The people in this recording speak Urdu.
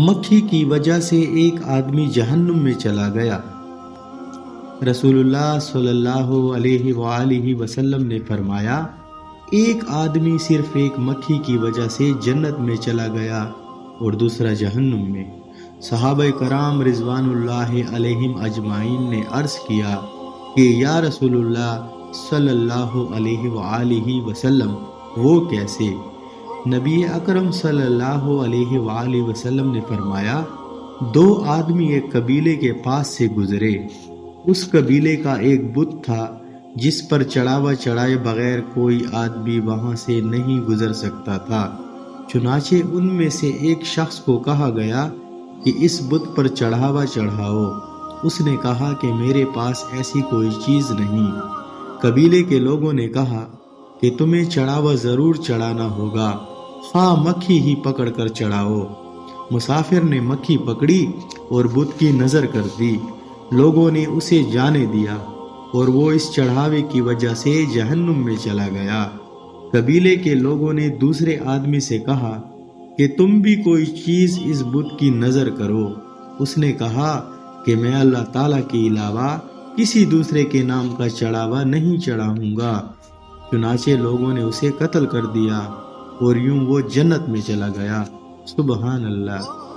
مکھی کی وجہ سے ایک آدمی جہنم میں چلا گیا۔ رسول اللہ صلی اللہ علیہ وآلہ وسلم نے فرمایا، ایک آدمی صرف ایک مکھی کی وجہ سے جنت میں چلا گیا اور دوسرا جہنم میں۔ صحابہ کرام رضوان اللہ علیہم اجمعین نے عرض کیا کہ یا رسول اللہ صلی اللہ علیہ وآلہ وسلم وہ کیسے؟ نبی اکرم صلی اللہ علیہ وآلہ وسلم نے فرمایا، دو آدمی ایک قبیلے کے پاس سے گزرے۔ اس قبیلے کا ایک بت تھا جس پر چڑھاوا چڑھائے بغیر کوئی آدمی وہاں سے نہیں گزر سکتا تھا۔ چنانچہ ان میں سے ایک شخص کو کہا گیا کہ اس بت پر چڑھاوا چڑھاؤ۔ اس نے کہا کہ میرے پاس ایسی کوئی چیز نہیں۔ قبیلے کے لوگوں نے کہا کہ تمہیں چڑھاوا ضرور چڑھانا ہوگا، خواہ مکھی ہی پکڑ کر چڑھاؤ۔ مسافر نے مکھی پکڑی اور بت کی نظر کر دی۔ لوگوں نے اسے جانے دیا اور وہ اس چڑھاوے کی وجہ سے جہنم میں چلا گیا۔ قبیلے کے لوگوں نے دوسرے آدمی سے کہا کہ تم بھی کوئی چیز اس بت کی نظر کرو۔ اس نے کہا کہ میں اللہ تعالیٰ کے علاوہ کسی دوسرے کے نام کا چڑھاوا نہیں چڑھاؤں گا۔ چنانچہ لوگوں نے اسے قتل کر دیا اور یوں وہ جنت میں چلا گیا۔ سبحان اللہ۔